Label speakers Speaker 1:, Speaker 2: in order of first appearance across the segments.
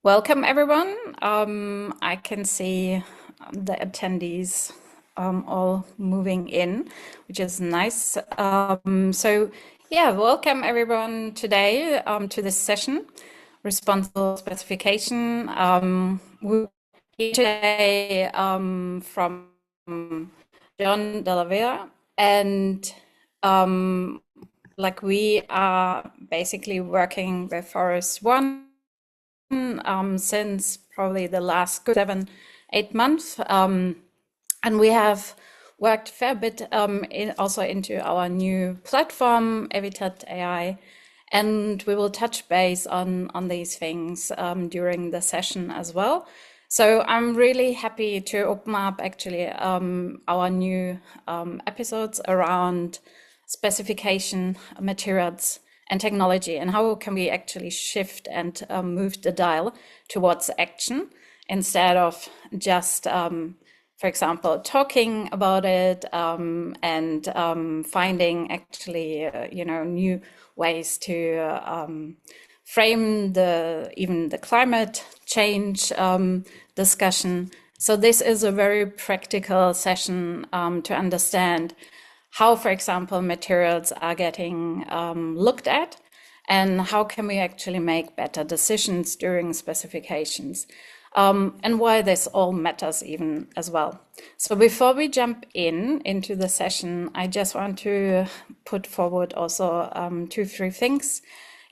Speaker 1: Welcome, everyone. I can see the attendees all moving in, which is nice. Welcome everyone today to this session, Responsible Specification. We're here today from John Dalla Via, and we are basically working with ForestOne since probably the last good 7, 8 months. And we have worked a fair bit also into our new platform, Evitat AI, and we will touch base on these things during the session as well. So I'm really happy to open up actually our new episodes around specification, materials, and technology, and how can we actually shift and move the dial towards action instead of just, for example, talking about it and finding actually, new ways to frame even the climate change discussion. So this is a very practical session to understand how, for example, materials are getting looked at, and how can we actually make better decisions during specifications, and why this all matters even as well. So before we jump into the session, I just want to put forward also 2, 3 things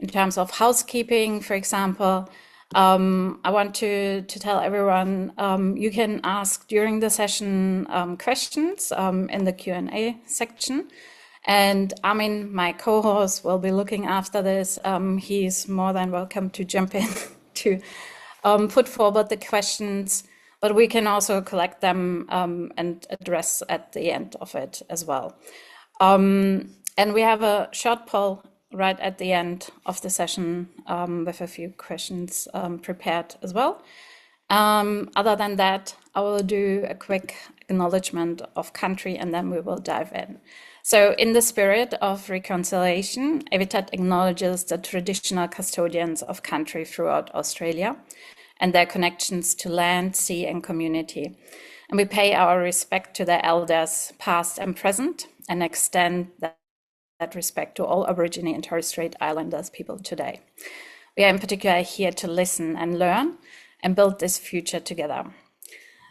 Speaker 1: in terms of housekeeping. For example, I want to tell everyone you can ask during the session questions in the Q&A section. And Armin, my co-host, will be looking after this. He's more than welcome to jump in to put forward the questions, but we can also collect them and address at the end of it as well. And we have a short poll right at the end of the session with a few questions prepared as well. Other than that, I will do a quick acknowledgement of country and then we will dive in. So in the spirit of reconciliation, Evitat acknowledges the traditional custodians of country throughout Australia and their connections to land, sea and community. And we pay our respect to their elders, past and present, and extend that respect to all Aboriginal and Torres Strait Islanders people today. We are in particular here to listen and learn and build this future together.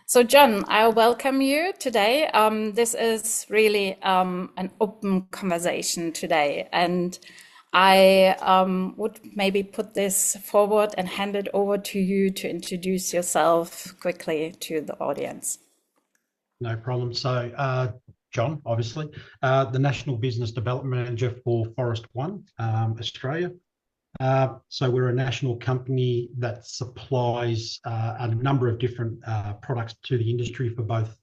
Speaker 1: So John, I welcome you today. This is really an open conversation today, and I would maybe put this forward and hand it over to you to introduce yourself quickly to the audience.
Speaker 2: No problem. So John, obviously, the National Business Development Manager for ForestOne, Australia. So we're a national company that supplies a number of different products to the industry for both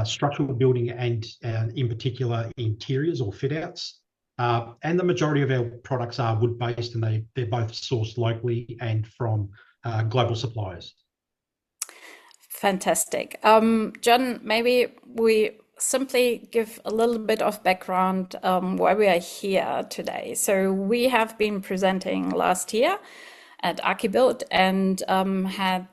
Speaker 2: structural building and in particular interiors or fit outs. And the majority of our products are wood-based, and they're both sourced locally and from global suppliers.
Speaker 1: Fantastic. John, maybe we simply give a little bit of background why we are here today. So we have been presenting last year at Archibuild and had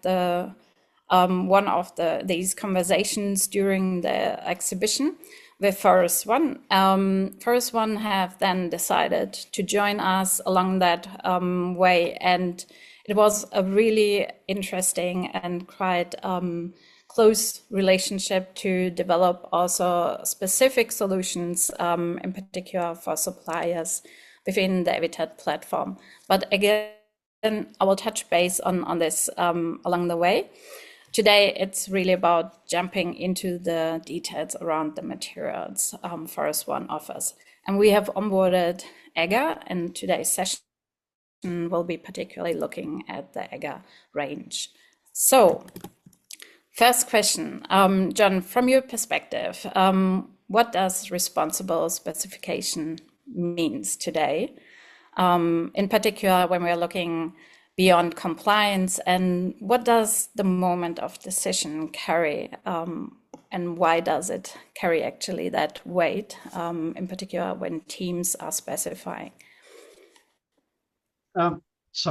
Speaker 1: one of these conversations during the exhibition with ForestOne. ForestOne have then decided to join us along that way, and it was a really interesting and quite close relationship to develop also specific solutions, in particular for suppliers within the Evitat platform. But again, I will touch base on this along the way. Today, it's really about jumping into the details around the materials ForestOne offers. And we have onboarded EGA, and today's session will be particularly looking at the EGA range. So, first question, John, from your perspective, what does responsible specification means today? In particular, when we're looking beyond compliance, and what does the moment of decision carry, and why does it carry actually that weight, in particular when teams are specifying?
Speaker 2: So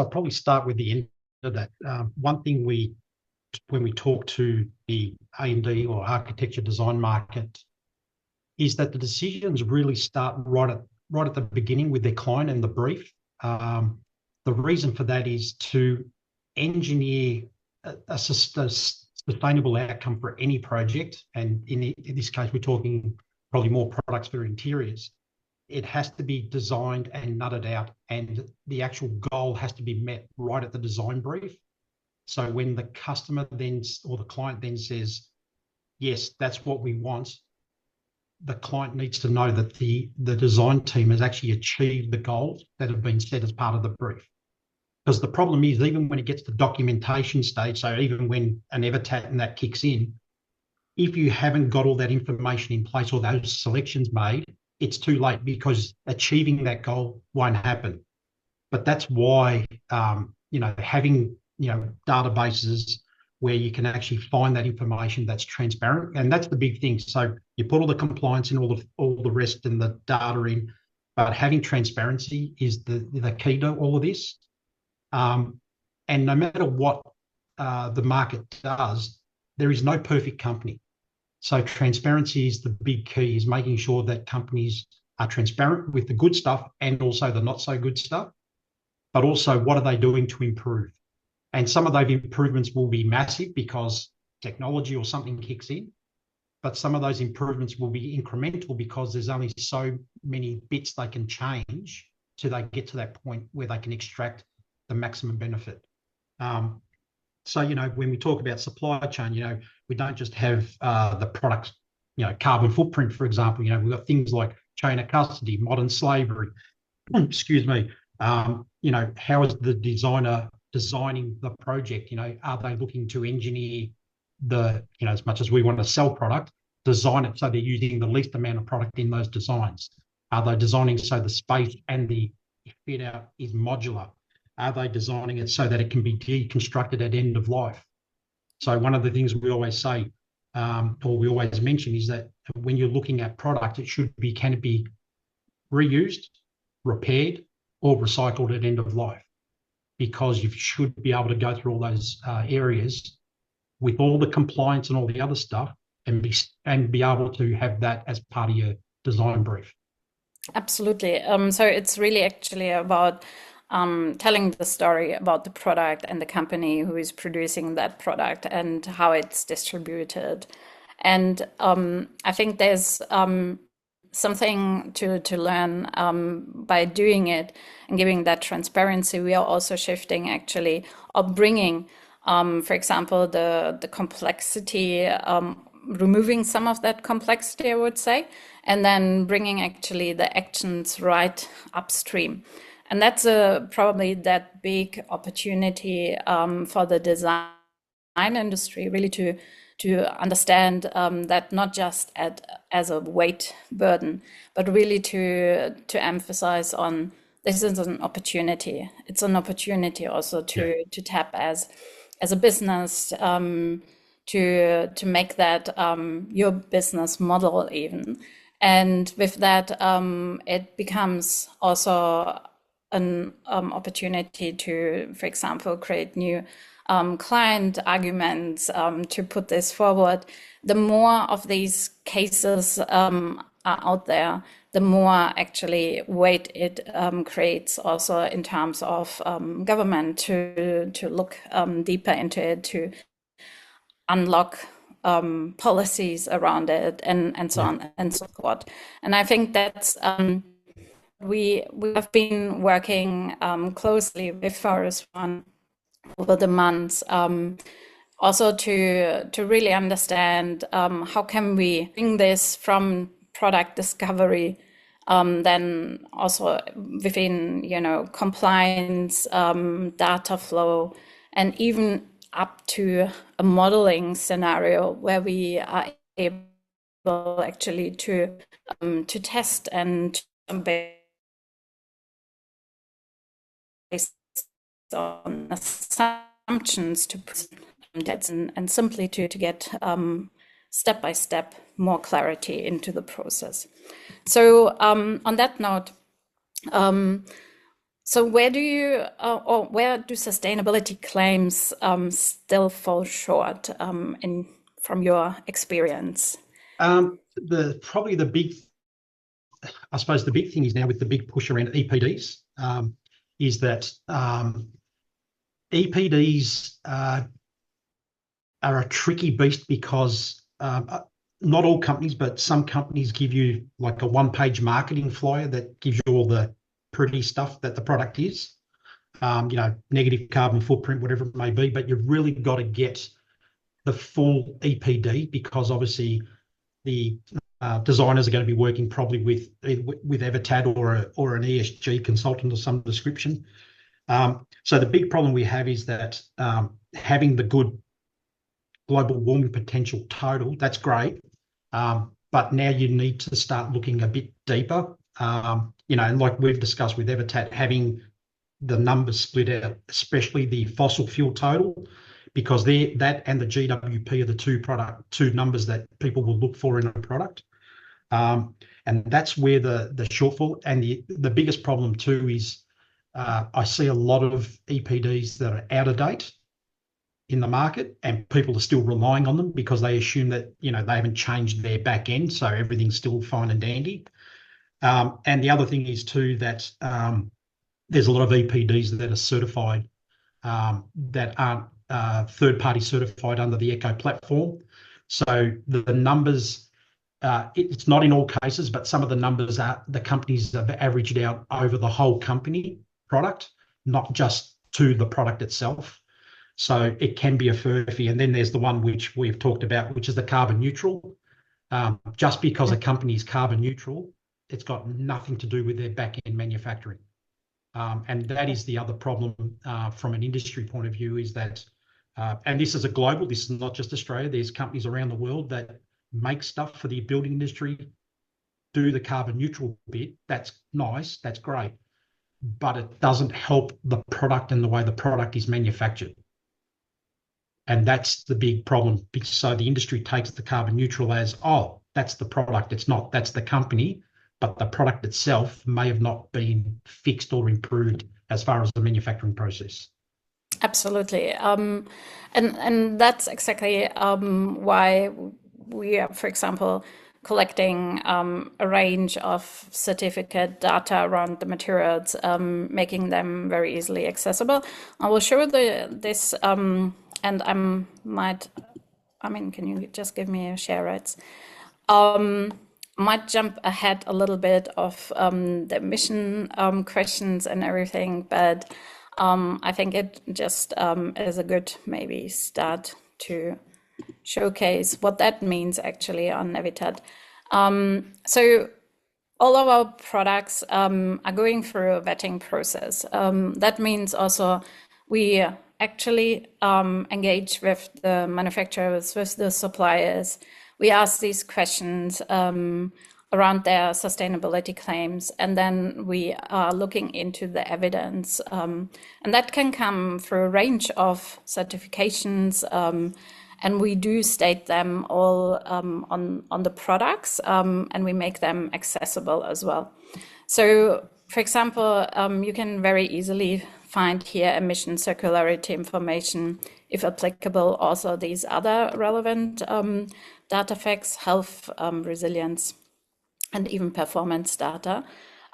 Speaker 2: I'll probably start with the that. One thing when we talk to the A&D or architecture design market, is that the decisions really start right at the beginning with their client and the brief. The reason for that is to engineer a sustainable outcome for any project, and in this case, we're talking probably more products for interiors. It has to be designed and nutted out, and the actual goal has to be met right at the design brief. So when the customer then, or the client then says, yes, that's what we want, the client needs to know that the design team has actually achieved the goals that have been set as part of the brief. Because the problem is, even when it gets to documentation stage, so even when an Evitat and that kicks in, if you haven't got all that information in place or those selections made, it's too late, because achieving that goal won't happen. But that's why, having, databases where you can actually find that information that's transparent, and that's the big thing. So you put all the compliance and all the rest and the data in, but having transparency is the key to all of this. And no matter what the market does, there is no perfect company. So transparency is the big key, is making sure that companies are transparent with the good stuff and also the not so good stuff, but also what are they doing to improve? And some of those improvements will be massive because technology or something kicks in, but some of those improvements will be incremental because there's only so many bits they can change till they get to that point where they can extract the maximum benefit. So, when we talk about supply chain, we don't just have the product, carbon footprint, for example. We've got things like chain of custody, modern slavery. Excuse me. How is the designer designing the project? Are they looking to engineer as much as we want to sell product, design it so they're using the least amount of product in those designs? Are they designing so the space and the fit out is modular? Are they designing it so that it can be deconstructed at end of life? So one of the things we always say, or we always mention, is that when you're looking at product, can it be reused, repaired, or recycled at end of life? Because you should be able to go through all those areas with all the compliance and all the other stuff, and be able to have that as part of your design brief.
Speaker 1: Absolutely. So it's really actually about telling the story about the product and the company who is producing that product and how it's distributed. And I think there's something to learn by doing it and giving that transparency. We are also shifting actually, or bringing, for example, the complexity, removing some of that complexity, I would say, and then bringing actually the actions right upstream. And that's probably that big opportunity for the design industry, really to understand that not just as a weight burden, but really to emphasize on this is an opportunity. It's an opportunity also to tap as a business, to make that your business model even. And with that, it becomes also an opportunity to, for example, create new client arguments to put this forward. The more of these cases are out there, the more actually weight it creates also in terms of government to look deeper into it, to unlock policies around it, and so on and so forth. And I think that's we have been working closely with ForestOne over the months, also to really understand how can we bring this from product discovery, then also within compliance, data flow, and even up to a modeling scenario where we are able actually to test and based on assumptions to debts and simply to get step by step more clarity into the process. So on that note, So where do you, or where do sustainability claims still fall short from your experience?
Speaker 2: Probably the big, I suppose the big thing is now with the big push around EPDs, is that EPDs are a tricky beast because not all companies, but some companies give you like a one-page marketing flyer that gives you all the pretty stuff that the product is, negative carbon footprint, whatever it may be, but you've really got to get the full EPD because obviously the designers are going to be working probably with Evitat or an ESG consultant of some description. So the big problem we have is that having the good global warming potential total, that's great. But now you need to start looking a bit deeper. And like we've discussed with Evitat, having the numbers split out, especially the fossil fuel total, because that and the GWP are the two numbers that people will look for in a product. And that's where the shortfall and the biggest problem too is I see a lot of EPDs that are out of date in the market and people are still relying on them because they assume that, they haven't changed their back end. So everything's still fine and dandy. And the other thing is too that there's a lot of EPDs that are certified that aren't third-party certified under the Eco platform. So the numbers, it's not in all cases, but some of the numbers are the companies have averaged out over the whole company product, not just to the product itself. So it can be a furphy. And then there's the one which we've talked about, which is the carbon neutral. Just because a company is carbon neutral, it's got nothing to do with their back-end manufacturing. And that is the other problem from an industry point of view is that, and this is this is not just Australia, there's companies around the world that make stuff for the building industry, do the carbon neutral bit. That's nice, that's great, but it doesn't help the product and the way the product is manufactured. And that's the big problem. So the industry takes the carbon neutral as, oh, that's the product. It's not, that's the company. But the product itself may have not been fixed or improved as far as the manufacturing process.
Speaker 1: Absolutely. And that's exactly why we are, for example, collecting a range of certificate data around the materials, making them very easily accessible. I will show this, and can you just give me a share rights? Might jump ahead a little bit of the emission questions and everything, but I think it just is a good maybe start to showcase what that means actually on Evitat. So all of our products are going through a vetting process. That means also we actually engage with the manufacturers, with the suppliers. We ask these questions around their sustainability claims, and then we are looking into the evidence. And that can come through a range of certifications, and we do state them all on the products, and we make them accessible as well. So, for example, you can very easily find here emission circularity information, if applicable, also these other relevant data facts, health, resilience, and even performance data.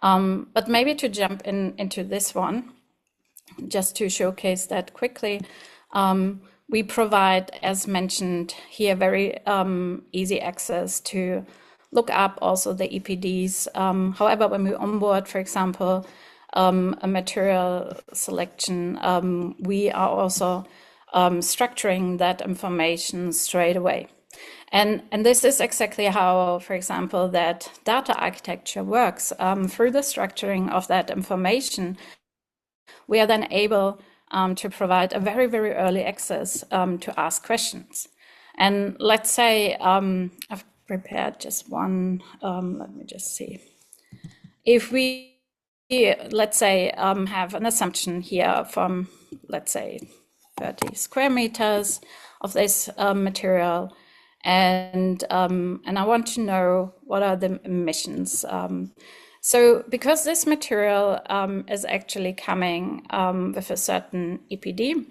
Speaker 1: But maybe to jump into this one, just to showcase that quickly, we provide, as mentioned here, very easy access to look up also the EPDs. However, when we onboard, for example, a material selection, we are also structuring that information straight away. And this is exactly how, for example, that data architecture works. Through the structuring of that information, we are then able to provide a very, very early access to ask questions. And let's say I've prepared just one, let me just see. If we, let's say, have an assumption here from, let's say, 30 square meters of this material, and I want to know what are the emissions. So because this material is actually coming with a certain EPD,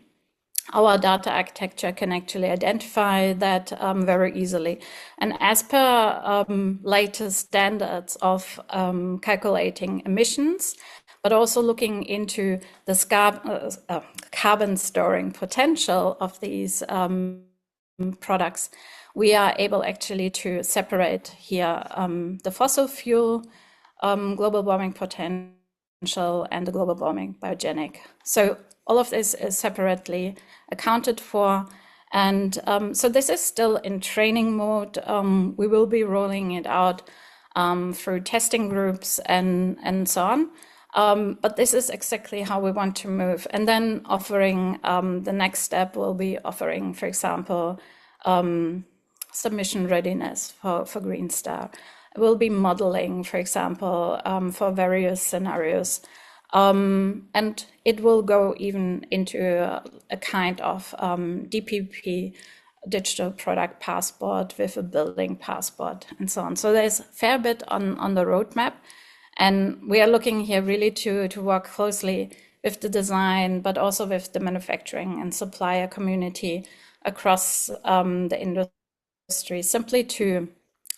Speaker 1: our data architecture can actually identify that very easily. And as per latest standards of calculating emissions, but also looking into the carbon storing potential of these products, we are able actually to separate here the fossil fuel global warming potential and the global warming biogenic. So all of this is separately accounted for. And so this is still in training mode. We will be rolling it out through testing groups and so on. But this is exactly how we want to move. And then offering, the next step will be offering, for example, submission readiness for Green Star. We'll be modeling, for example, for various scenarios. And it will go even into a kind of DPP, digital product passport, with a building passport and so on. So there's a fair bit on the roadmap. And we are looking here really to work closely with the design, but also with the manufacturing and supplier community across the industry, simply to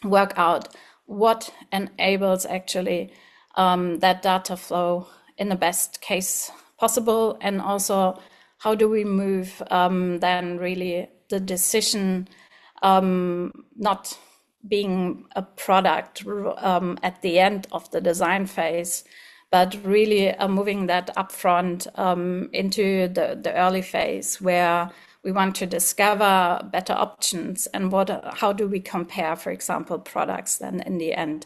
Speaker 1: work out what enables actually that data flow in the best case possible, and also how do we move then really the decision not being a product at the end of the design phase, but really moving that upfront into the early phase, where we want to discover better options and how do we compare, for example, products then in the end,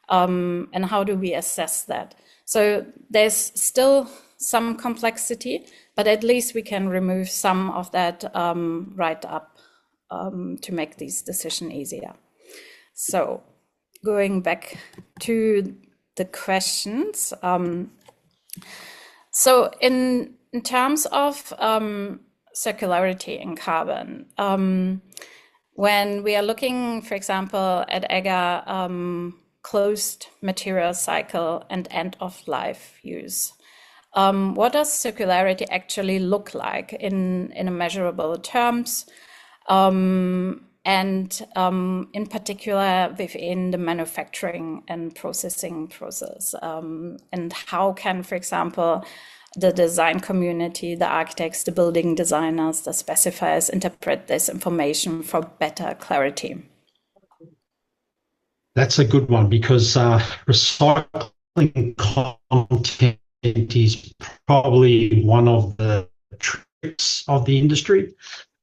Speaker 1: and how do we assess that? So there's still some complexity, but at least we can remove some of that right up to make these decisions easier. So going back to the questions. So in terms of circularity in carbon, when we are looking, for example, at EGA, closed material cycle and end of life use, what does circularity actually look like in a measurable terms? And in particular within the manufacturing and processing process, and how can, for example, the design community, the architects, the building designers, the specifiers interpret this information for better clarity?
Speaker 2: That's a good one, because recycling content is probably one of the tricks of the industry.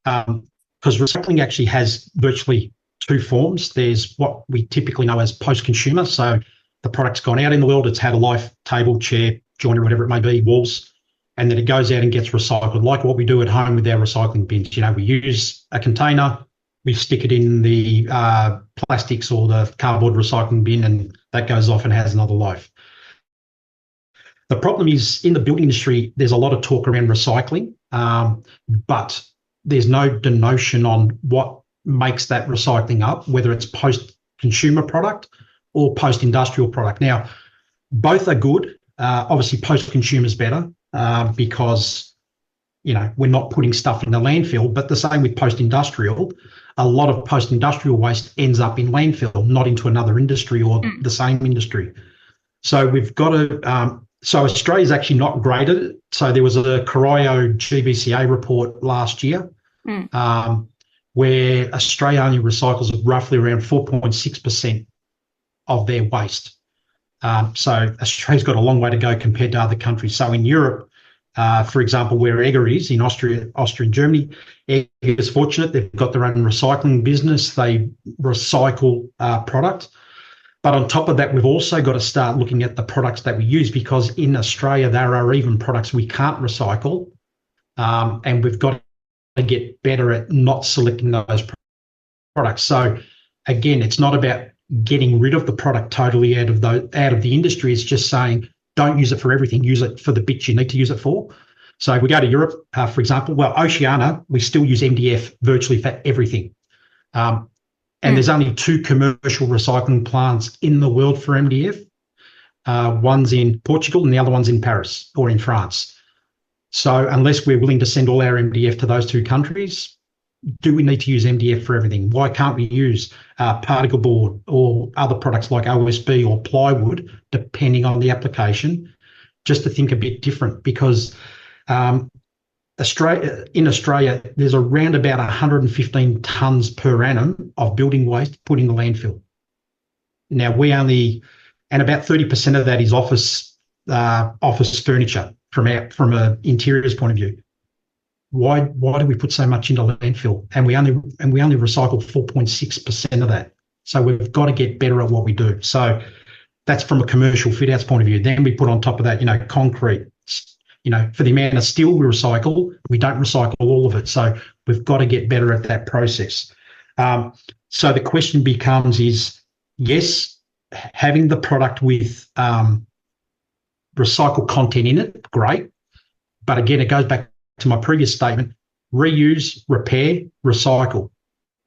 Speaker 2: Because recycling actually has virtually two forms. There's what we typically know as post-consumer. So the product's gone out in the world, it's had a life, table, chair, joinery, whatever it may be, walls, and then it goes out and gets recycled, like what we do at home with our recycling bins. You know, we use a container, we stick it in the plastics or the cardboard recycling bin, and that goes off and has another life. The problem is, in the building industry, there's a lot of talk around recycling, but there's no denotion on what makes that recycling up, whether it's post-consumer product or post-industrial product. Now, both are good. Obviously, post-consumer is better because, you know, we're not putting stuff in the landfill, but the same with post-industrial. A lot of post-industrial waste ends up in landfill, not into another industry or the same industry. So we've got to... So Australia's actually not great at it. So there was a Corio GBCA report last year where Australia only recycles roughly around 4.6% of their waste. So Australia's got a long way to go compared to other countries. So in Europe, for example, where EGA is, in Austria and Germany, EGA is fortunate. They've got their own recycling business. They recycle product. But on top of that, we've also got to start looking at the products that we use, because in Australia, there are even products we can't recycle. And we've got to get better at not selecting those products. So again, it's not about getting rid of the product totally out of the industry. It's just saying, don't use it for everything. Use it for the bits you need to use it for. So we go to Europe, for example. Well, Oceania, we still use MDF virtually for everything. And there's only 2 commercial recycling plants in the world for MDF. One's in Portugal and the other one's in Paris or in France. So unless we're willing to send all our MDF to those two countries, do we need to use MDF for everything? Why can't we use particle board or other products like OSB or plywood, depending on the application, just to think a bit different? Because in Australia, there's around about 115 tonnes per annum of building waste put in the landfill. Now, and about 30% of that is office furniture from an interiors point of view. Why do we put so much into landfill? And we only recycle 4.6% of that. So we've got to get better at what we do. So that's from a commercial fit outs point of view. Then we put on top of that, concrete. For the amount of steel we recycle, we don't recycle all of it. So we've got to get better at that process. So the question becomes yes, having the product with recycled content in it, great. But again, it goes back to my previous statement: reuse, repair, recycle.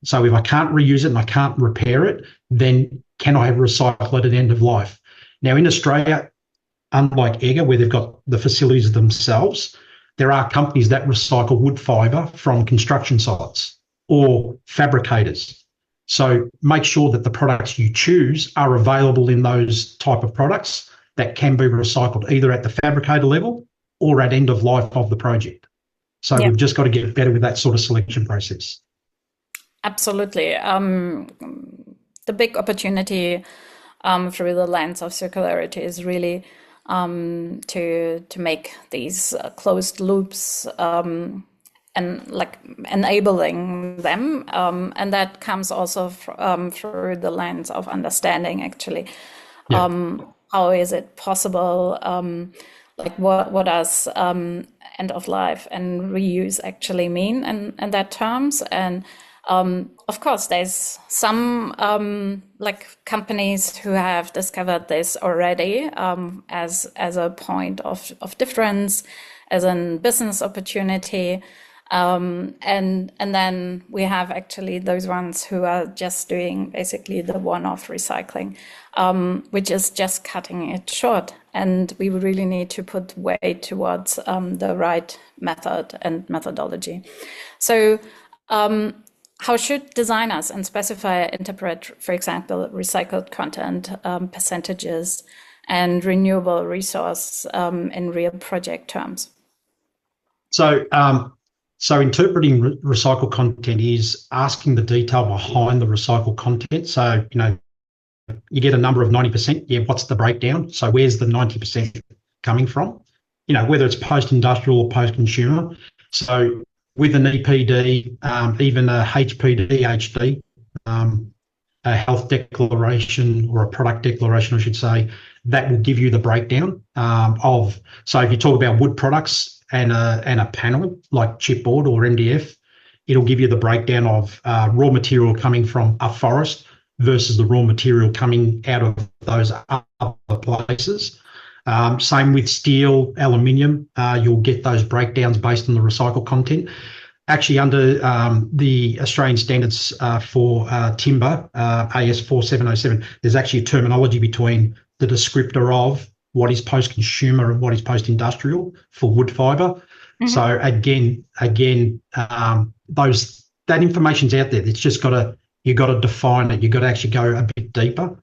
Speaker 2: So if I can't reuse it and I can't repair it, then can I recycle it at end of life? Now, in Australia, unlike EGA, where they've got the facilities themselves, there are companies that recycle wood fibre from construction sites or fabricators. So make sure that the products you choose are available in those type of products that can be recycled, either at the fabricator level or at end of life of the project. So we've just got to get better with that sort of selection process.
Speaker 1: Absolutely. The big opportunity through the lens of circularity is really to make these closed loops and like enabling them, and that comes also through the lens of understanding actually how is it possible, like what does end of life and reuse actually mean in that terms. And of course, there's some like companies who have discovered this already as a point of difference, as a business opportunity. And then we have actually those ones who are just doing basically the one-off recycling, which is just cutting it short. And we really need to put weight towards the right method and methodology. So how should designers and specifiers interpret, for example, recycled content percentages and renewable resource in real project terms?
Speaker 2: So interpreting recycled content is asking the detail behind the recycled content. So, you get a number of 90%. Yeah, what's the breakdown? So where's the 90% coming from? Whether it's post-industrial or post-consumer. So with an EPD, even a HPD, HD, a health declaration or a product declaration, I should say, that will give you the breakdown of. So if you talk about wood products and a panel like chipboard or MDF, it'll give you the breakdown of raw material coming from a forest versus the raw material coming out of those other places. Same with steel, aluminium. You'll get those breakdowns based on the recycled content. Actually, under the Australian standards for timber, AS 4707, there's actually a terminology between the descriptor of what is post-consumer and what is post-industrial for wood fibre. Mm-hmm. So again, that information's out there. It's just you've got to define it. You've got to actually go a bit deeper.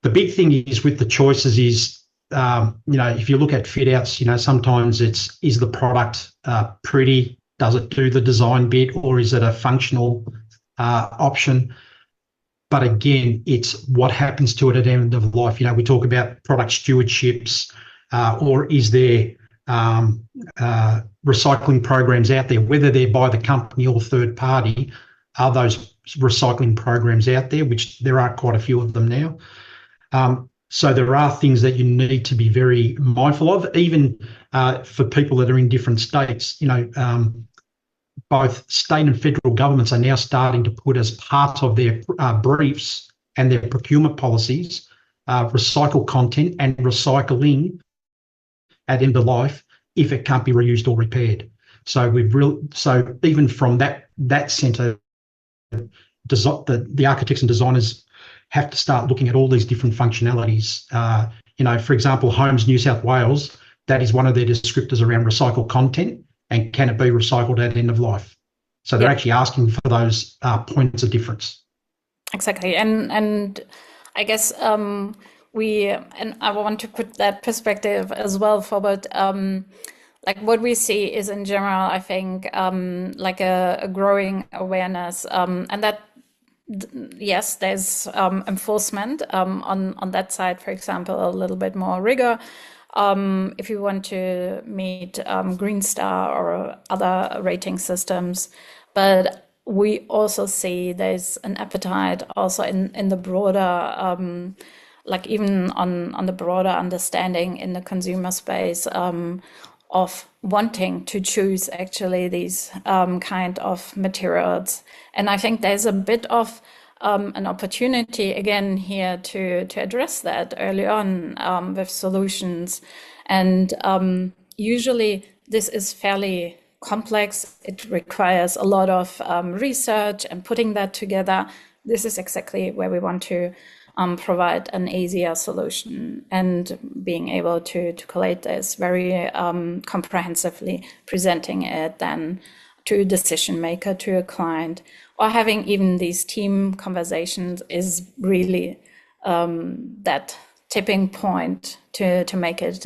Speaker 2: The big thing is with the choices is, if you look at fit outs, sometimes is the product pretty? Does it do the design bit, or is it a functional option? But again, it's what happens to it at the end of life. We talk about product stewardships, or is there recycling programs out there, whether they're by the company or third party? Are those recycling programs out there, which there are quite a few of them now. So there are things that you need to be very mindful of, even for people that are in different states. Both state and federal governments are now starting to put as part of their briefs and their procurement policies, recycled content and recycling at end of life if it can't be reused or repaired. So even from that centre, the architects and designers have to start looking at all these different functionalities. For example, Homes New South Wales, that is one of their descriptors around recycled content, and can it be recycled at end of life? So they're actually asking for those points of difference.
Speaker 1: Exactly, and I guess I want to put that perspective as well forward. Like what we see is in general, I think, like a growing awareness, and that yes, there's enforcement on that side. For example, a little bit more rigor. If you want to meet Green Star or other rating systems, but we also see there's an appetite also in the broader, like even on the broader understanding in the consumer space of wanting to choose actually these kind of materials. And I think there's a bit of an opportunity again here to address that early on with solutions. And usually this is fairly complex. It requires a lot of research and putting that together. This is exactly where we want to provide an easier solution, and being able to collate this very comprehensively, presenting it then to a decision maker, to a client, or having even these team conversations is really that tipping point to make it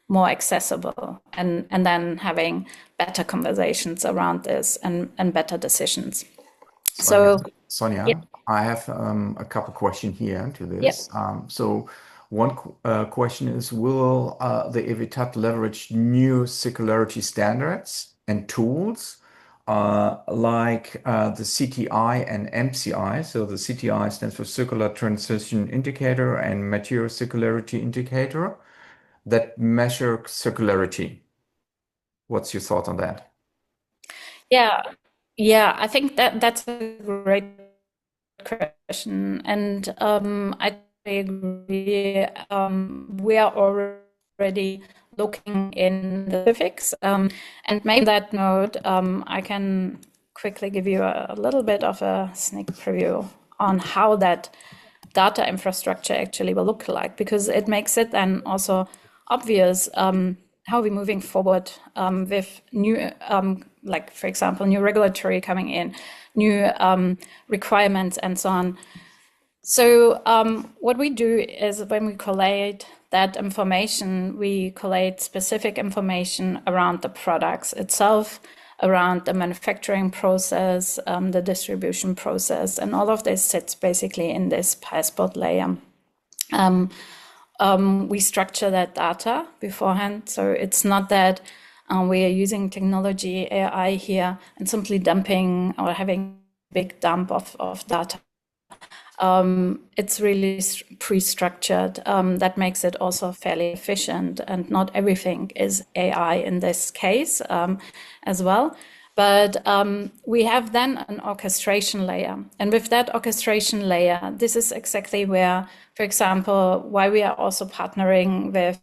Speaker 1: more accessible, and then having better conversations around this and better decisions.
Speaker 3: Sonja,
Speaker 1: yeah.
Speaker 3: I have a couple questions here to this.
Speaker 1: Yep.
Speaker 3: So one question is, will the Evitat leverage new circularity standards and tools like the CTI and MCI? So the CTI stands for Circular Transition Indicator and Material Circularity Indicator, that measure circularity. What's your thought on that?
Speaker 1: Yeah, I think that's a great question, and I agree. We are already looking in the specifics, and maybe on that note, I can quickly give you a little bit of a sneak preview on how that data infrastructure actually will look like, because it makes it then also obvious how we're moving forward with new, like for example, new regulatory coming in, new requirements and so on. So what we do is when we collate that information, we collate specific information around the products itself, around the manufacturing process, the distribution process, and all of this sits basically in this passport layer. We structure that data beforehand, so it's not that we are using technology, AI here, and simply dumping or having a big dump of data. It's really pre-structured. That makes it also fairly efficient, and not everything is AI in this case as well. But we have then an orchestration layer. And with that orchestration layer, this is exactly where, for example, why we are also partnering with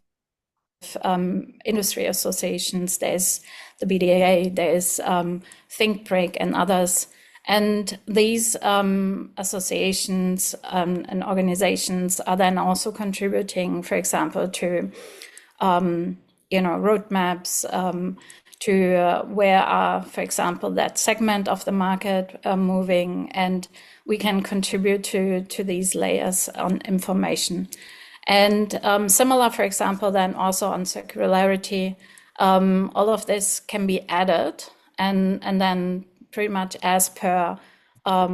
Speaker 1: industry associations. There's the BDAA, there's ThinkBreak and others. And these associations and organizations are then also contributing, for example, to roadmaps, to where are, for example, that segment of the market moving, and we can contribute to these layers on information. And similar, for example, then also on circularity, all of this can be added and then pretty much as per, I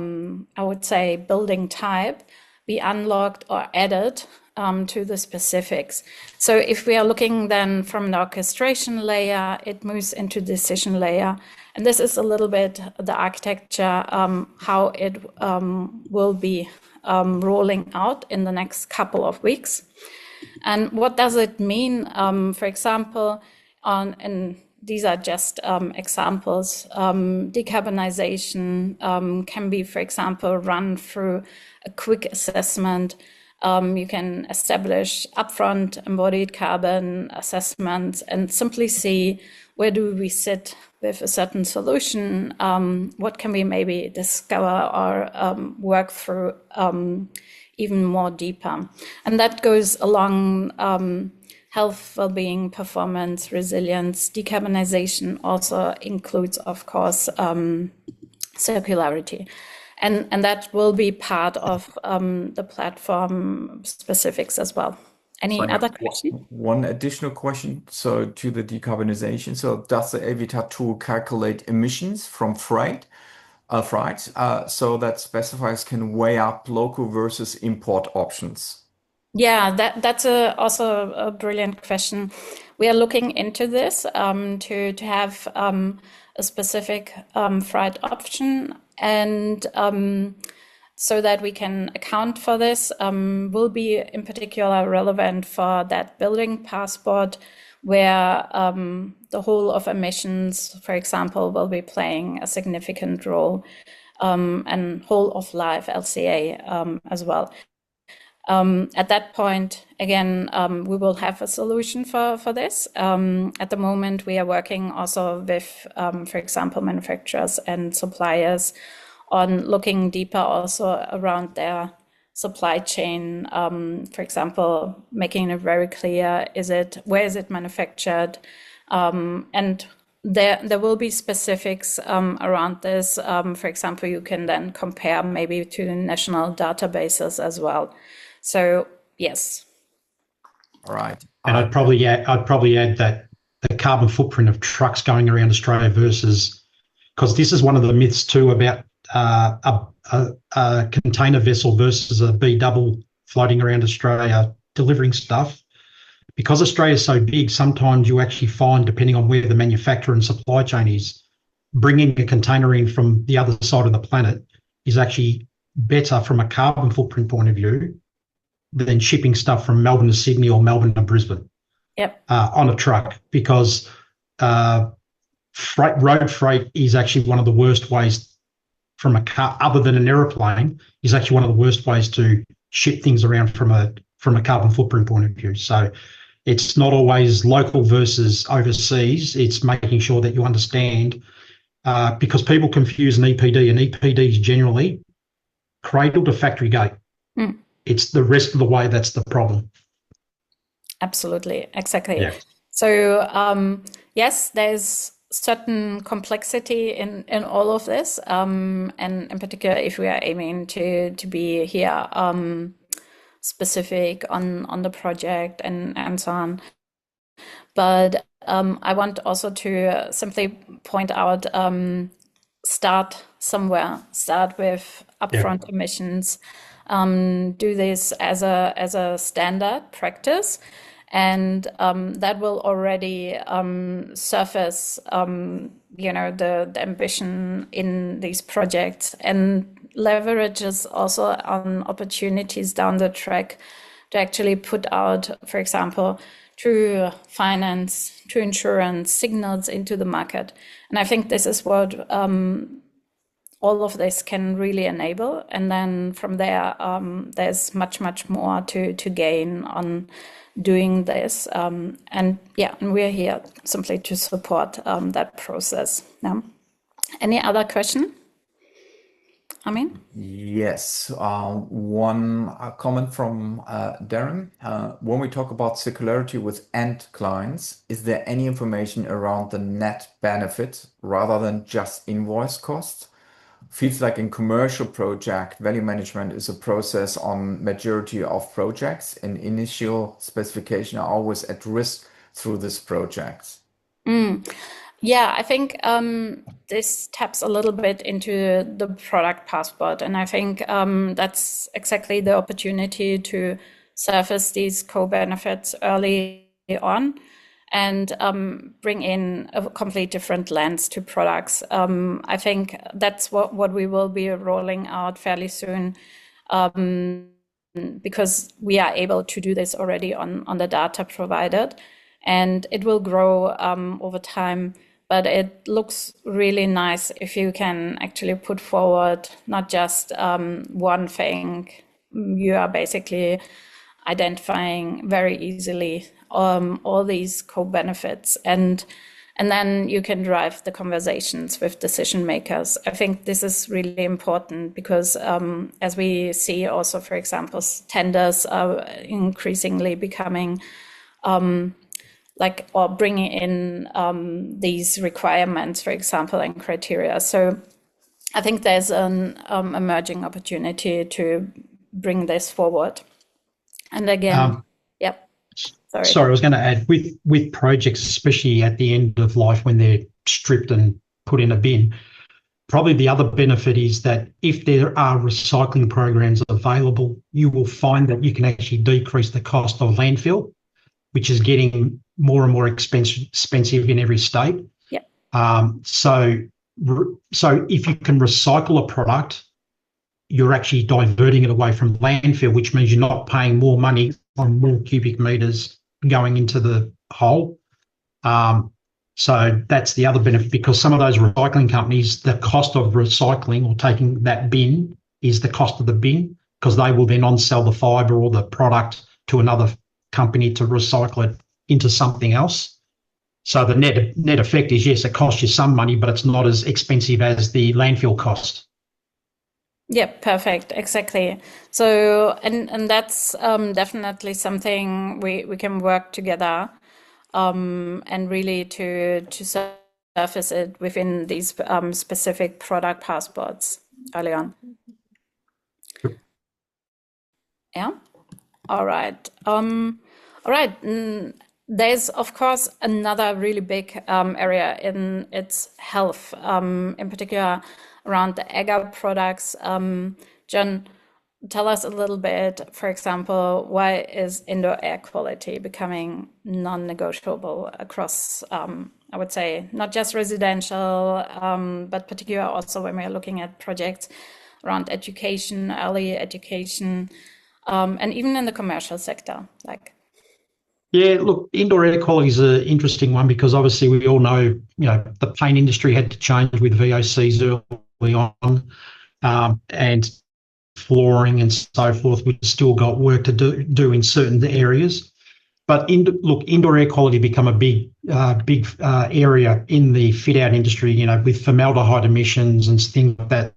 Speaker 1: would say, building type, be unlocked or added to the specifics. So if we are looking then from the orchestration layer, it moves into decision layer. And this is a little bit the architecture, how it will be rolling out in the next couple of weeks. And what does it mean? For example, and these are just examples. Decarbonization can be, for example, run through a quick assessment. You can establish upfront embodied carbon assessments and simply see where do we sit with a certain solution, what can we maybe discover or work through even more deeper. And that goes along health, well-being, performance, resilience, decarbonization also includes, of course, circularity. And that will be part of the platform specifics as well. Any
Speaker 3: Sonja,
Speaker 1: other question?
Speaker 3: one additional question. So to the decarbonization, so does the Evitat tool calculate emissions from freight, so that specifiers can weigh up local versus import options?
Speaker 1: Yeah, that's also a brilliant question. We are looking into this to have a specific freight option, and so that we can account for this will be in particular relevant for that building passport, where the whole of emissions, for example, will be playing a significant role, and whole of life LCA as well. At that point, again, we will have a solution for this. At the moment, we are working also with, for example, manufacturers and suppliers on looking deeper also around their supply chain. For example, making it very clear, where is it manufactured? And there will be specifics around this. For example, you can then compare maybe to the national databases as well. So yes.
Speaker 3: All right.
Speaker 2: And I'd probably add that the carbon footprint of trucks going around Australia versus, because this is one of the myths too about a container vessel versus a B double floating around Australia delivering stuff. Because Australia is so big, sometimes you actually find, depending on where the manufacturer and supply chain is, bringing a container in from the other side of the planet is actually better from a carbon footprint point of view than shipping stuff from Melbourne to Sydney or Melbourne to Brisbane.
Speaker 1: Yep.
Speaker 2: On a truck, because road freight is actually one of the worst ways from a car, other than an aeroplane, is actually one of the worst ways to ship things around from a carbon footprint point of view. So it's not always local versus overseas. It's making sure that you understand, because people confuse an EPD, and EPDs generally cradle to factory gate. It's the rest of the way that's the problem.
Speaker 1: Absolutely, exactly.
Speaker 2: Yeah.
Speaker 1: So yes, there's certain complexity in all of this, and in particular, if we are aiming to be here specific on the project and so on. But I want also to simply point out, start somewhere. Start with upfront emissions. Do this as a standard practice, and that will already surface the ambition in these projects, and leverages also on opportunities down the track to actually put out, for example, through finance, through insurance, signals into the market. And I think this is what all of this can really enable. And then from there, there's much more to gain on doing this. And we're here simply to support that process. Yeah. Any other question? Amin?
Speaker 3: Yes. One comment from Darren. When we talk about circularity with end clients, is there any information around the net benefit rather than just invoice cost? Feels like in commercial project, value management is a process on majority of projects, and initial specification are always at risk through this project.
Speaker 1: Yeah, I think this taps a little bit into the product passport, and I think that's exactly the opportunity to surface these co-benefits early on and bring in a complete different lens to products. I think that's what we will be rolling out fairly soon, because we are able to do this already on the data provided, and it will grow over time. But it looks really nice if you can actually put forward not just one thing. You are basically identifying very easily all these co-benefits, and And then you can drive the conversations with decision makers. I think this is really important because as we see also, for example, tenders are increasingly becoming or bringing in these requirements, for example, and criteria. So I think there's an emerging opportunity to bring this forward. And again, yep.
Speaker 2: Sorry, I was going to add with projects, especially at the end of life when they're stripped and put in a bin, probably the other benefit is that if there are recycling programs available, you will find that you can actually decrease the cost of landfill, which is getting more and more expensive in every state.
Speaker 1: Yeah.
Speaker 2: So if you can recycle a product, you're actually diverting it away from landfill, which means you're not paying more money on more cubic meters going into the hole. So that's the other benefit, because some of those recycling companies, the cost of recycling or taking that bin is the cost of the bin, because they will then on-sell the fibre or the product to another company to recycle it into something else. So the net effect is, yes, it costs you some money, but it's not as expensive as the landfill cost.
Speaker 1: Yeah, perfect. Exactly. So, and that's definitely something we can work together and really to surface it within these specific product passports early on. Yeah. All right. There's, of course, another really big area in its health, in particular around the agar products. John, tell us a little bit, for example, why is indoor air quality becoming non-negotiable across, I would say, not just residential, but particularly also when we're looking at projects around education, early education, and even in the commercial sector,
Speaker 2: Yeah, look, indoor air quality is an interesting one, because obviously we all know, the paint industry had to change with VOCs early on, and flooring and so forth. We've still got work to do in certain areas. But indoor air quality become a big area in the fit-out industry, with formaldehyde emissions and things like that.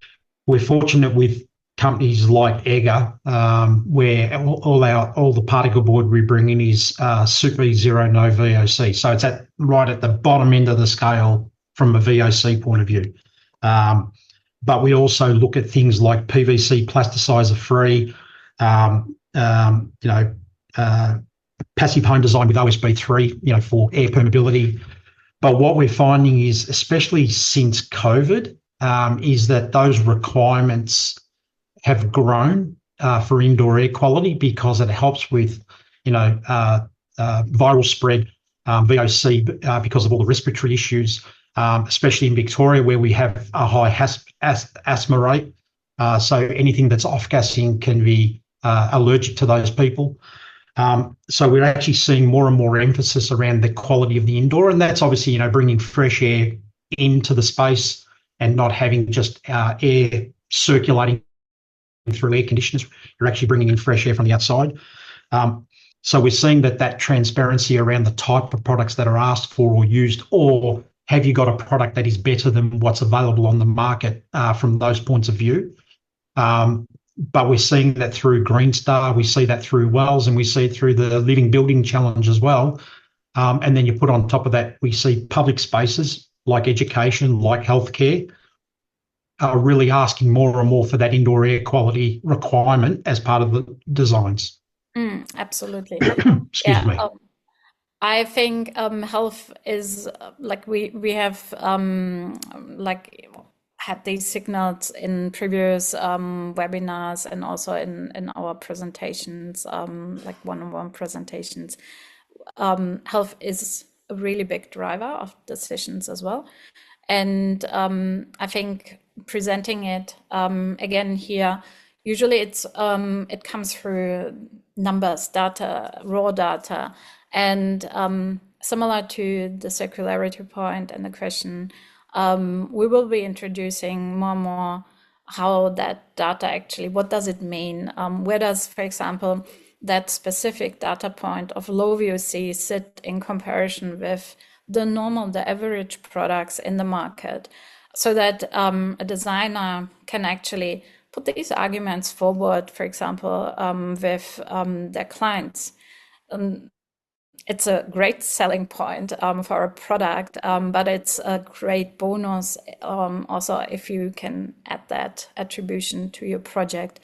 Speaker 2: We're fortunate with companies like EGA, where all the particle board we bring in is super zero no VOC. So it's right at the bottom end of the scale from a VOC point of view. But we also look at things like PVC plasticizer free, passive home design with OSB3, for air permeability. But what we're finding is, especially since COVID, is that those requirements have grown for indoor air quality, because it helps with, viral spread, VOC, because of all the respiratory issues, especially in Victoria, where we have a high asthma rate. So anything that's off-gassing can be allergic to those people. So we're actually seeing more and more emphasis around the quality of the indoor, and that's obviously, bringing fresh air into the space and not having just air circulating through air conditioners. You're actually bringing in fresh air from the outside. So we're seeing that transparency around the type of products that are asked for or used, or have you got a product that is better than what's available on the market from those points of view. But we're seeing that through Green Star, we see that through Wells, and we see it through the Living Building Challenge as well. And then you put on top of that, we see public spaces like education, like healthcare, are really asking more and more for that indoor air quality requirement as part of the designs.
Speaker 1: Absolutely.
Speaker 2: Excuse me.
Speaker 1: I think health is we have had these signals in previous webinars and also in our presentations, one-on-one presentations. Health is a really big driver of decisions as well. And I think presenting it again here, usually it comes through numbers, data, raw data, and similar to the circularity point and the question, we will be introducing more and more how that data actually, what does it mean? Where does, for example, that specific data point of low VOC sit in comparison with the average products in the market, so that a designer can actually put these arguments forward, for example, with their clients. It's a great selling point for a product, but it's a great bonus also if you can add that attribution to your project.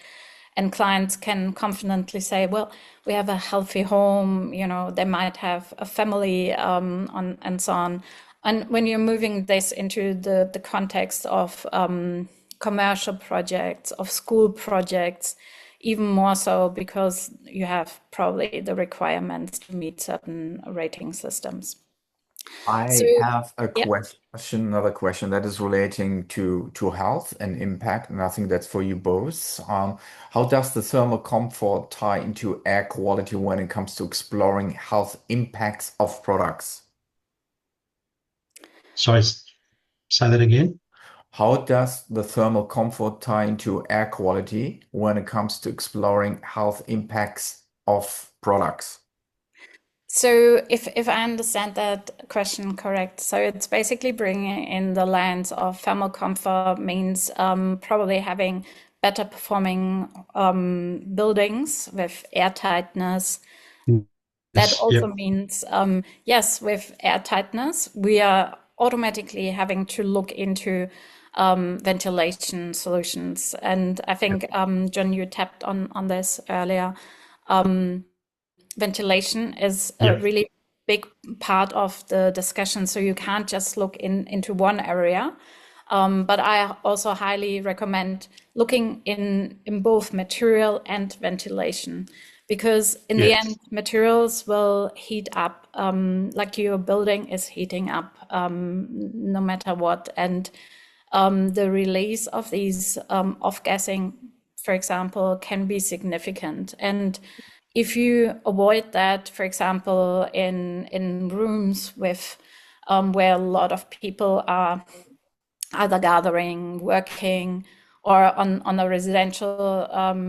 Speaker 1: And clients can confidently say, well, we have a healthy home, you know, they might have a family and so on. And when you're moving this into the context of commercial projects, of school projects, even more so because you have probably the requirements to meet certain rating systems.
Speaker 3: I
Speaker 1: So,
Speaker 3: have a
Speaker 1: yeah.
Speaker 3: question, another question that is relating to health and impact, and I think that's for you both. How does the thermal comfort tie into air quality when it comes to exploring health impacts of products?
Speaker 2: Sorry, say that again.
Speaker 3: How does the thermal comfort tie into air quality when it comes to exploring health impacts of products?
Speaker 1: So if I understand that question correct, so it's basically bringing in the lens of thermal comfort means probably having better performing buildings with air tightness. That
Speaker 2: Yes,
Speaker 1: also
Speaker 2: yep.
Speaker 1: means, yes, with air tightness, we are automatically having to look into ventilation solutions. And I think, John, you tapped on this earlier. Ventilation is a
Speaker 2: Yep.
Speaker 1: really big part of the discussion. So you can't just look into one area. But I also highly recommend looking in both material and ventilation, because in the
Speaker 2: Yes.
Speaker 1: end, materials will heat up, like your building is heating up, no matter what. And the release of these off-gassing, for example, can be significant. And if you avoid that, for example, in rooms with where a lot of people are either gathering, working, or on a residential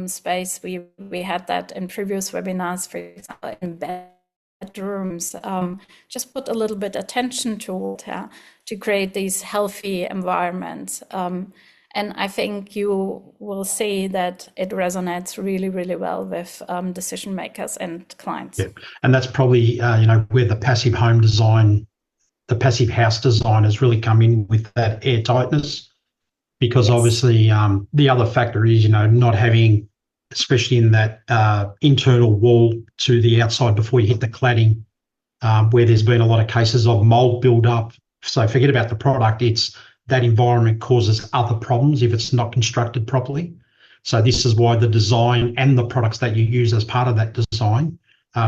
Speaker 1: space, we had that in previous webinars, for example, in bedrooms. Just put a little bit attention to it, to create these healthy environments. And I think you will see that it resonates really, really well with decision makers and clients.
Speaker 2: Yep. And that's probably, you know, where the passive home design, the passive house design has really come in with that air tightness, because
Speaker 1: Yes.
Speaker 2: obviously the other factor is, you know, not having, especially in that internal wall to the outside before you hit the cladding, where there's been a lot of cases of mold build-up. So forget about the product, it's that environment causes other problems if it's not constructed properly. So this is why the design and the products that you use as part of that design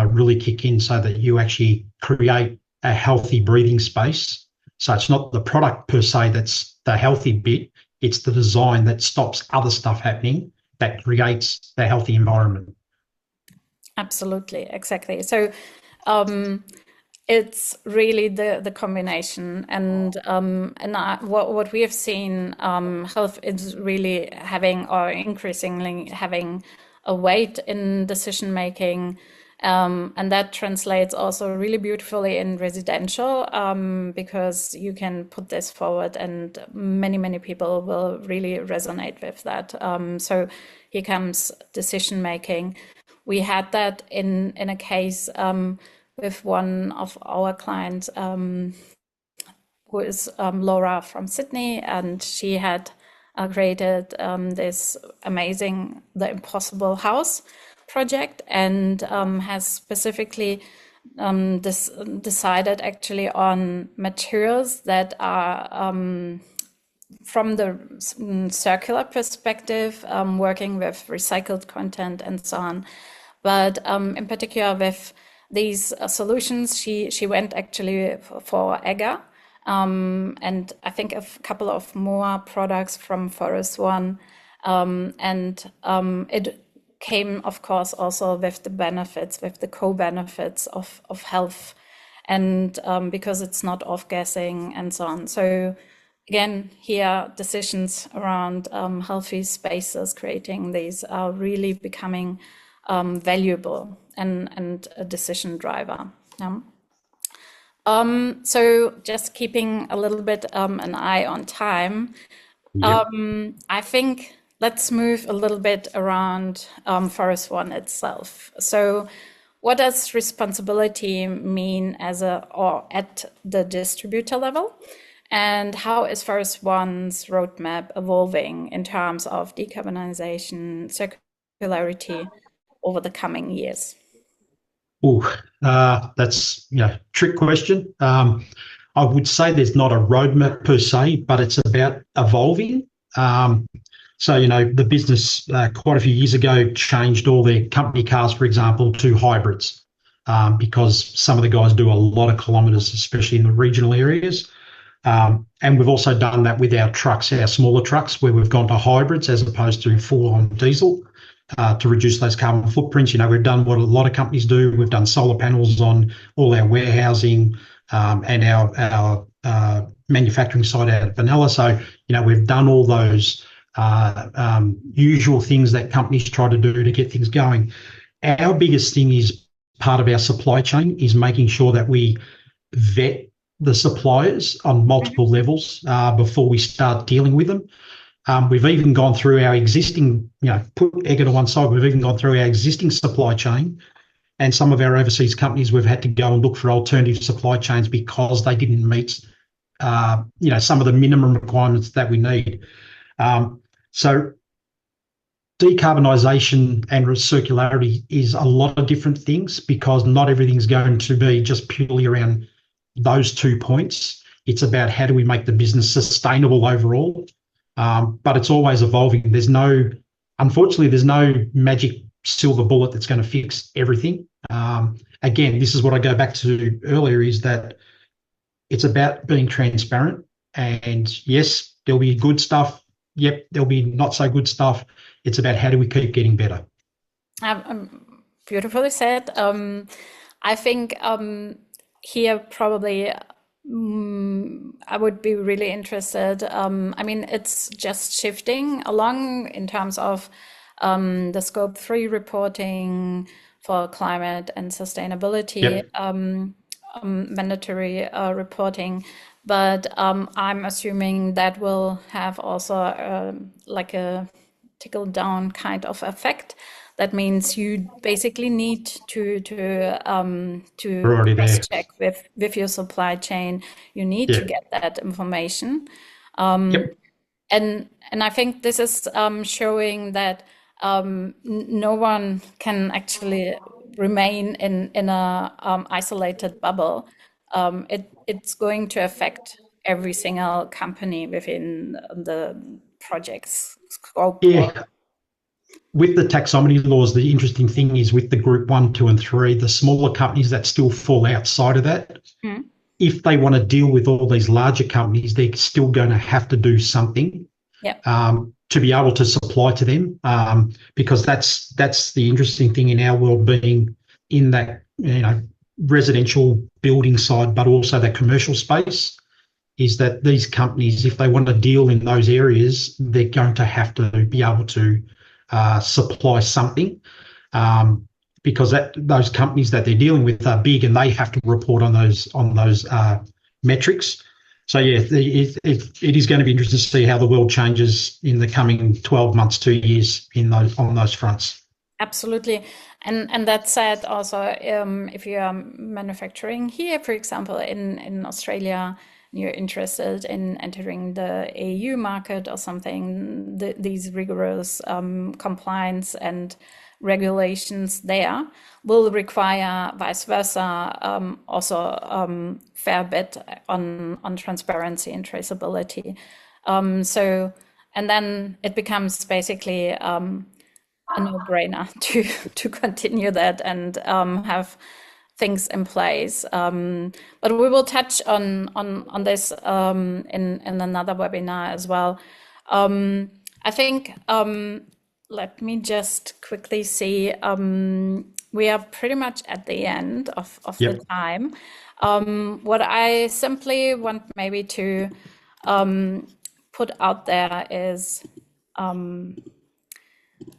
Speaker 2: really kick in, so that you actually create a healthy breathing space. So it's not the product per se that's the healthy bit, it's the design that stops other stuff happening, that creates the healthy environment.
Speaker 1: Absolutely, exactly. So it's really the combination, and what we have seen, health is really having, or increasingly having, a weight in decision making, and that translates also really beautifully in residential, because you can put this forward, and many people will really resonate with that. So here comes decision making. We had that in a case with one of our clients, who is Laura from Sydney, and she had created this amazing The Impossible House project, and has specifically decided actually on materials that are from the circular perspective, working with recycled content and so on. But in particular with these solutions, she went actually for agar, and I think a couple of more products from ForestOne, and it came, of course, also with the benefits, with the co-benefits of health, and because it's not off-gassing and so on. So again, here decisions around healthy spaces, creating these, are really becoming valuable and a decision driver. So just keeping a little bit an eye on time.
Speaker 2: Yep.
Speaker 1: I think let's move a little bit around ForestOne itself. So, what does responsibility mean as a or at the distributor level? And how is ForestOne's roadmap evolving in terms of decarbonization, circularity over the coming years?
Speaker 2: Oh, that's trick question. I would say there's not a roadmap per se, but it's about evolving. So, the business quite a few years ago changed all their company cars, for example, to hybrids because some of the guys do a lot of kilometres, especially in the regional areas. And we've also done that with our trucks, our smaller trucks, where we've gone to hybrids as opposed to full-on diesel to reduce those carbon footprints. We've done what a lot of companies do. We've done solar panels on all our warehousing and our manufacturing site out at Vanilla. So, we've done all those usual things that companies try to do to get things going. Our biggest thing is part of our supply chain is making sure that we vet the suppliers on multiple levels before we start dealing with them. We've even gone through our existing, put Egger to one side, we've even gone through our existing supply chain, and some of our overseas companies, we've had to go and look for alternative supply chains because they didn't meet, some of the minimum requirements that we need. So decarbonisation and circularity is a lot of different things because not everything's going to be just purely around those 2 points. It's about how do we make the business sustainable overall. But it's always evolving. Unfortunately, there's no magic silver bullet that's going to fix everything. Again, this is what I go back to earlier, is that it's about being transparent. And yes, there'll be good stuff. Yep, there'll be not so good stuff. It's about how do we keep getting better.
Speaker 1: Beautifully said. I think here probably I would be really interested. It's just shifting along in terms of the Scope 3 reporting for climate and sustainability,
Speaker 2: Yep.
Speaker 1: mandatory reporting. But I'm assuming that will have also like a trickle down kind of effect. That means you basically need to
Speaker 2: We're already there.
Speaker 1: cross-check with your supply chain. You need to
Speaker 2: Yeah.
Speaker 1: get that information.
Speaker 2: Yep.
Speaker 1: And I think this is showing that no one can actually remain in a isolated bubble. It's going to affect every single company within the project's scope.
Speaker 2: Yeah. With the taxonomy laws, the interesting thing is with the group 1, 2, and 3, the smaller companies that still fall outside of that, if they want to deal with all these larger companies, they're still going to have to do something to be able to supply to them, because that's the interesting thing in our world, being in that residential building side, but also that commercial space, is that these companies, if they want to deal in those areas, they're going to have to be able to supply something, because those companies that they're dealing with are big and they have to report on those metrics. So yeah, it is going to be interesting to see how the world changes in the coming 12 months, 2 years on those fronts.
Speaker 1: Absolutely. And that said, also, if you are manufacturing here, for example, in Australia, you're interested in entering the EU market or something, these rigorous compliance and regulations there will require vice versa, also fair bit on transparency and traceability. And then it becomes basically a no-brainer to continue that and have things in place. But we will touch on this in another webinar as well. I think let me just quickly see. We are pretty much at the end of the time. What I simply want maybe to put out there is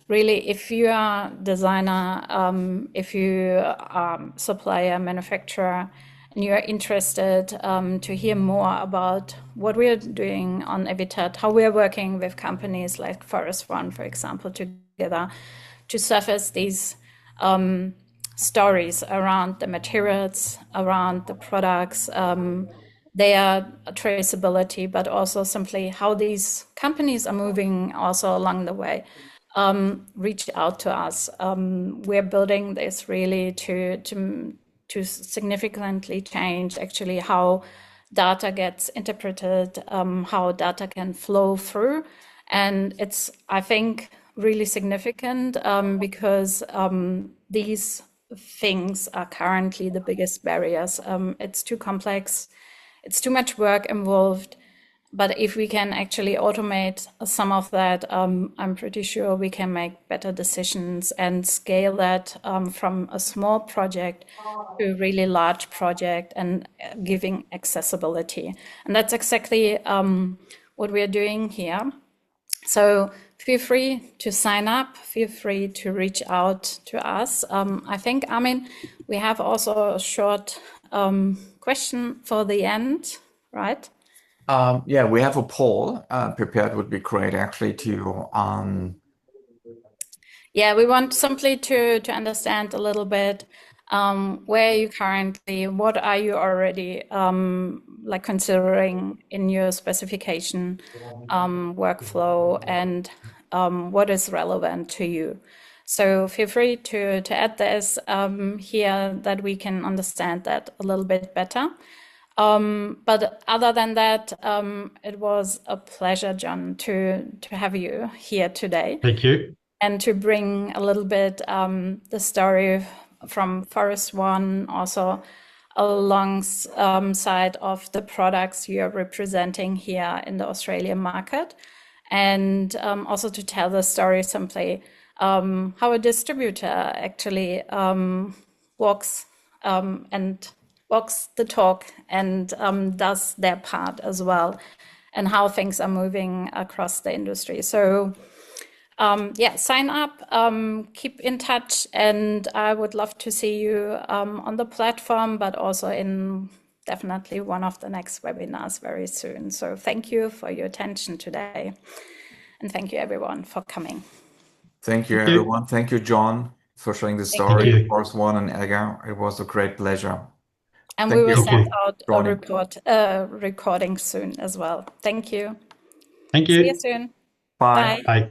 Speaker 1: really, if you are a designer, if you are supplier, manufacturer, and you're interested to hear more about what we're doing on Evitat, how we're working with companies like ForestOne, for example, together to surface these stories around the materials, around the products, their traceability, but also simply how these companies are moving also along the way. Reach out to us. We're building this really to significantly change actually how data gets interpreted, how data can flow through. And it's, I think, really significant because these things are currently the biggest barriers. It's too complex, it's too much work involved. But if we can actually automate some of that, I'm pretty sure we can make better decisions and scale that from a small project to a really large project and giving accessibility. And that's exactly what we're doing here. So feel free to sign up, feel free to reach out to us. I think, Armin, we have also a short question for the end, right?
Speaker 3: Yeah, we have a poll prepared. Would be great actually to
Speaker 1: Yeah, we want simply to understand a little bit where you currently, what are you already like considering in your specification workflow, and what is relevant to you. So feel free to add this here that we can understand that a little bit better. But other than that, it was a pleasure, John, to have you here today.
Speaker 2: Thank you.
Speaker 1: And to bring a little bit the story from ForestOne, also alongside of the products you're representing here in the Australian market. And also to tell the story simply how a distributor actually walks the talk and does their part as well, and how things are moving across the industry. So yeah, sign up, keep in touch, and I would love to see you on the platform, but also in definitely one of the next webinars very soon. So thank you for your attention today, and thank you everyone for coming.
Speaker 3: Thank you, everyone. Thank you, John, for sharing the story of ForestOne and Edgar. It was a great pleasure.
Speaker 1: And we will send out a recording soon as well. Thank you.
Speaker 2: Thank you.
Speaker 1: See you soon.
Speaker 3: Bye.
Speaker 2: Bye.